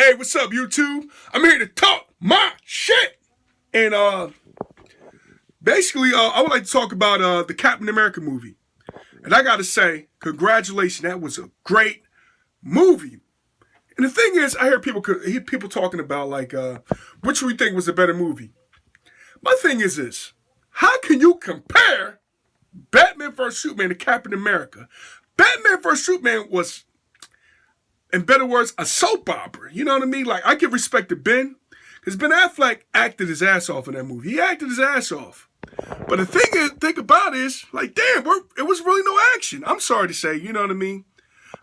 Hey, what's up, YouTube? I'm here to talk my shit. And basically, I would like to talk about the Captain America movie. And I gotta say, congratulations, that was a great movie. And the thing is, I hear people talking about like, which we think was a better movie. My thing is this: how can you compare Batman vs Superman to Captain America? Batman vs Superman was, in better words, a soap opera. You know what I mean? Like, I give respect to Ben, because Ben Affleck acted his ass off in that movie. He acted his ass off. But the thing about it is, like, damn, it was really no action. I'm sorry to say, you know what I mean?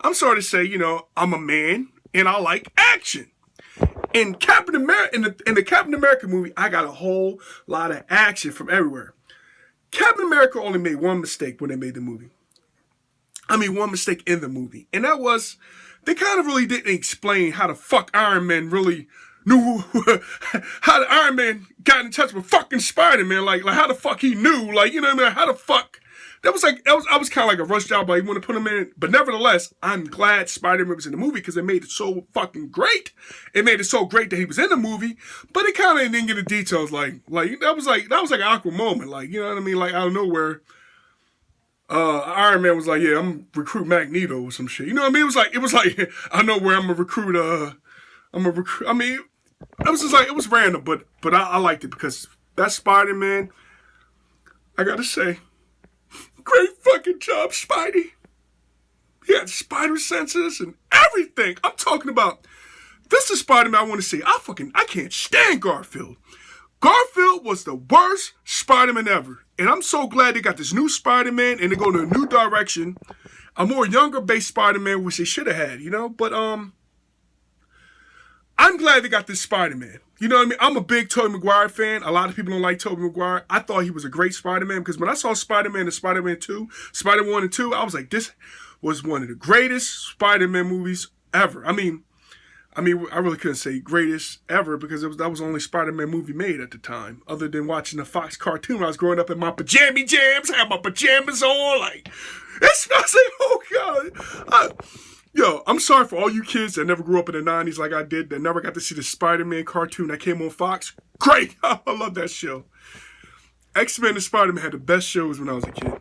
I'm sorry to say, I'm a man and I like action. In Captain America, in the Captain America movie, I got a whole lot of action from everywhere. Captain America only made one mistake when they made the movie. I mean, one mistake in the movie, and that was they kind of really didn't explain how the fuck Iron Man really knew how the Iron Man got in touch with fucking Spider-Man, like how the fuck he knew, like, you know what I mean? How the fuck that was I was kind of like a rush job, but you want to put him in. But nevertheless, I'm glad Spider-Man was in the movie because it made it so fucking great. It made it so great that he was in the movie, but it kind of didn't get the details. Like that was like an awkward moment, like, you know what I mean? Like, out of nowhere, Iron Man was like, yeah, I'm gonna recruit Magneto or some shit. You know what I mean? It was like I know where I'm gonna recruit. I mean, it was just like, it was random, but I liked it because that Spider-Man, I gotta say, great fucking job, Spidey. He had spider senses and everything. I'm talking about, this is Spider-Man I want to see. I can't stand Garfield. Garfield was the worst Spider-Man ever. And I'm so glad they got this new Spider-Man and they're going in a new direction. A more younger-based Spider-Man, which they should have had, But, I'm glad they got this Spider-Man. You know what I mean? I'm a big Tobey Maguire fan. A lot of people don't like Tobey Maguire. I thought he was a great Spider-Man because when I saw Spider-Man and Spider-Man 2, Spider-Man 1 and 2, I was like, this was one of the greatest Spider-Man movies ever. I mean, I really couldn't say greatest ever because that was the only Spider-Man movie made at the time, other than watching the Fox cartoon when I was growing up in my pajama jams. I had my pajamas on, like, I was like, oh God. Yo, I'm sorry for all you kids that never grew up in the 90s like I did, that never got to see the Spider-Man cartoon that came on Fox. Great. I love that show. X-Men and Spider-Man had the best shows when I was a kid.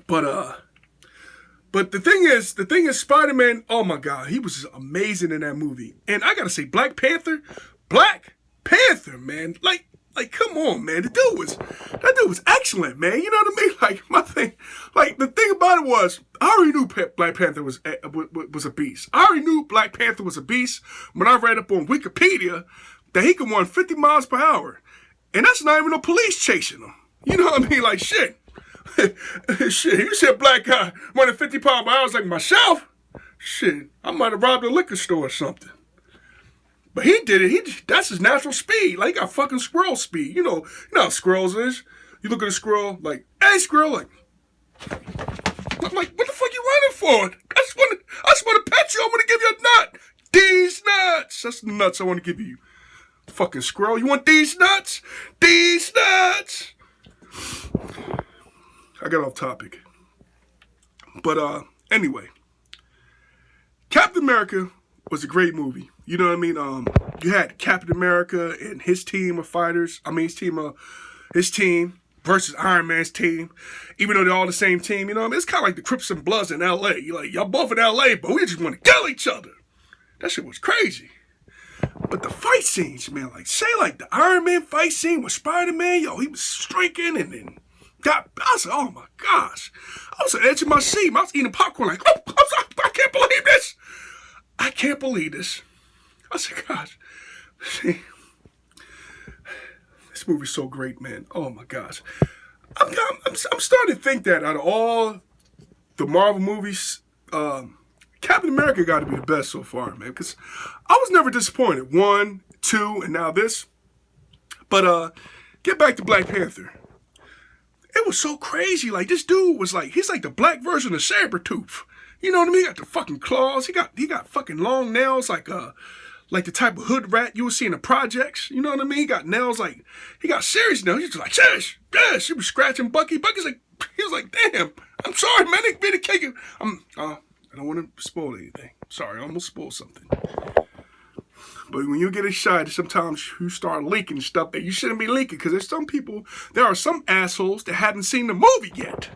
But the thing is, Spider-Man, oh my God, he was amazing in that movie. And I gotta say, Black Panther, man, like, come on, man. That dude was excellent, man. You know what I mean? Like, my thing, like, the thing about it was, I already knew Black Panther was a beast. I already knew Black Panther was a beast when I read up on Wikipedia that he could run 50 miles per hour. And that's not even the police chasing him. You know what I mean? Like, shit. Shit, you see a black guy running 50 miles per hour like myself? Shit, I might have robbed a liquor store or something. But he did it. That's his natural speed. Like, he got fucking squirrel speed. You know how squirrels is. You look at a squirrel, like, hey, squirrel, like, I'm like, what the fuck you running for? I just want to pet you. I want to give you a nut. These nuts. That's the nuts I want to give you. Fucking squirrel. You want these nuts? These nuts. I got off topic. But, anyway. Captain America was a great movie. You know what I mean? You had Captain America and his team of fighters. I mean, his team versus Iron Man's team. Even though they're all the same team, you know what I mean? It's kind of like the Crips and Bloods in L.A. You're like, y'all both in L.A., but we just want to kill each other. That shit was crazy. But the fight scenes, man, like, say like the Iron Man fight scene with Spider-Man, yo, he was striking and then I was like, oh my gosh. I was on the edge of my seat. I was eating popcorn like, oh, I can't believe this. I can't believe this. I said, gosh, see, this movie's so great, man. Oh my gosh. I'm starting to think that out of all the Marvel movies, Captain America got to be the best so far, man. Because I was never disappointed. 1, 2, and now this. But get back to Black Panther. It was so crazy. Like, this dude was like, he's like the black version of Sabretooth. You know what I mean? He got the fucking claws. He got fucking long nails like the type of hood rat you would see in the projects. You know what I mean? He got nails like, he got serious nails. He's just like, yes. He was scratching Bucky. Bucky's like, he was like, damn, I'm sorry, man. They made a cake. I don't want to spoil anything. Sorry, I almost spoiled something. But when you get excited, sometimes you start leaking stuff that you shouldn't be leaking, because there are some assholes that haven't seen the movie yet.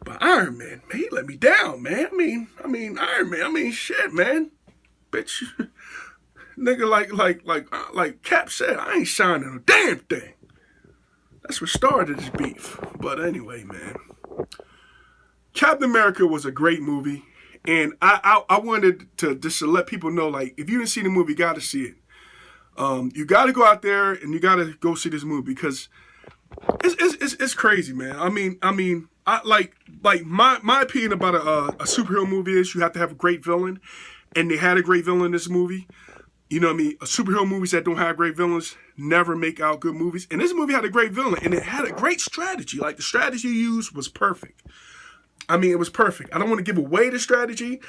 But Iron Man, he let me down, man. I mean, Iron Man, shit, man. Bitch, nigga, like Cap said, I ain't signing a damn thing. That's what started this beef. But anyway, man, Captain America was a great movie, and I wanted to just to let people know, like, if you didn't see the movie, you got to see it. You got to go out there and you got to go see this movie, because it's crazy, man. I mean, I like my opinion about a superhero movie is you have to have a great villain, and they had a great villain in this movie. You know what I mean? Superhero movies that don't have great villains never make out good movies. And this movie had a great villain, and it had a great strategy. Like, the strategy used was perfect. I mean, it was perfect. I don't want to give away the strategy,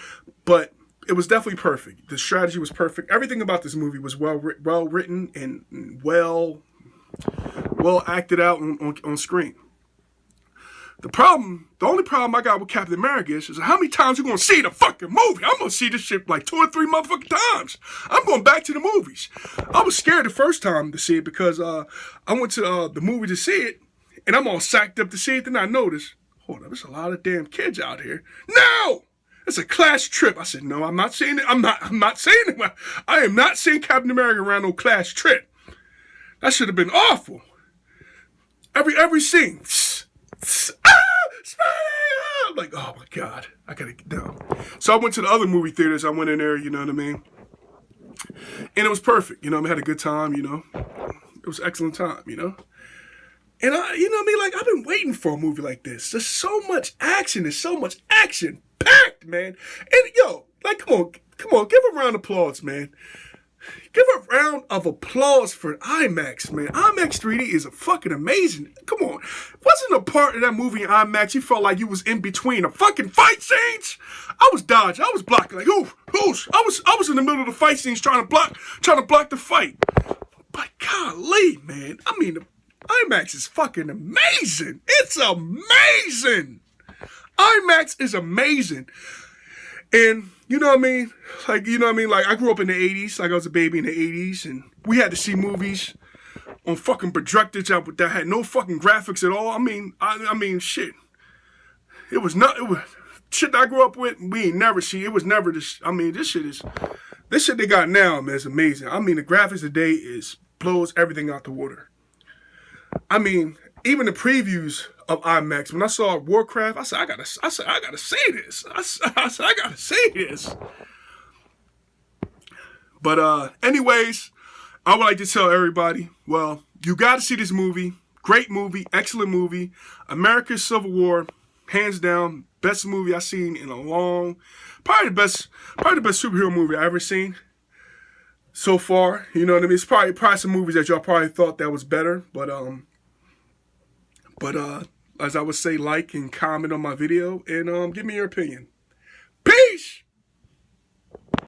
but it was definitely perfect. The strategy was perfect. Everything about this movie was well written and well acted out on screen. The only problem I got with Captain America is how many times you gonna see the fucking movie? I'm gonna see this shit like 2 or 3 motherfucking times. I'm going back to the movies. I was scared the first time to see it, because I went to the movie to see it, and I'm all sacked up to see it. Then I noticed, hold on, there's a lot of damn kids out here. No! It's a class trip. I said, no, I'm not seeing it. I'm not seeing it. I am not seeing Captain America around no class trip. That should have been awful. Every scene. I'm like, oh my God, I gotta get down. So I went to the other movie theaters. I went in there, you know what I mean? And it was perfect. You know, I had a good time, you know. It was an excellent time, you know. And you know what I mean? Like, I've been waiting for a movie like this. There's so much action. There's so much action packed, man. And yo, like, come on, give a round of applause, man. Give a round of applause for IMAX, man. IMAX 3D is a fucking amazing. Come on. Wasn't a part of that movie in IMAX you felt like you was in between the fucking fight scenes? I was dodging. I was blocking. Like, who's? I was in the middle of the fight scenes trying to block the fight. But golly, man. I mean, IMAX is fucking amazing. It's amazing. IMAX is amazing. And you know what I mean? Like, you know what I mean? Like, I grew up in the 80s. Like, I was a baby in the 80s. And we had to see movies on fucking projectors that had no fucking graphics at all. I mean, shit. It was shit that I grew up with, we ain't never seen. It was never this. I mean, this shit they got now, man, is amazing. I mean, the graphics today blows everything out the water. I mean, even the previews of IMAX, when I saw Warcraft, I said, I gotta see this. I said, I gotta see this. But anyways, I would like to tell everybody, well, you gotta see this movie. Great movie, excellent movie. America's Civil War, hands down, best movie I've seen in a long, probably the best superhero movie I've ever seen so far. You know what I mean? It's probably some movies that y'all probably thought that was better, but as I would say, like and comment on my video, and give me your opinion. Peace!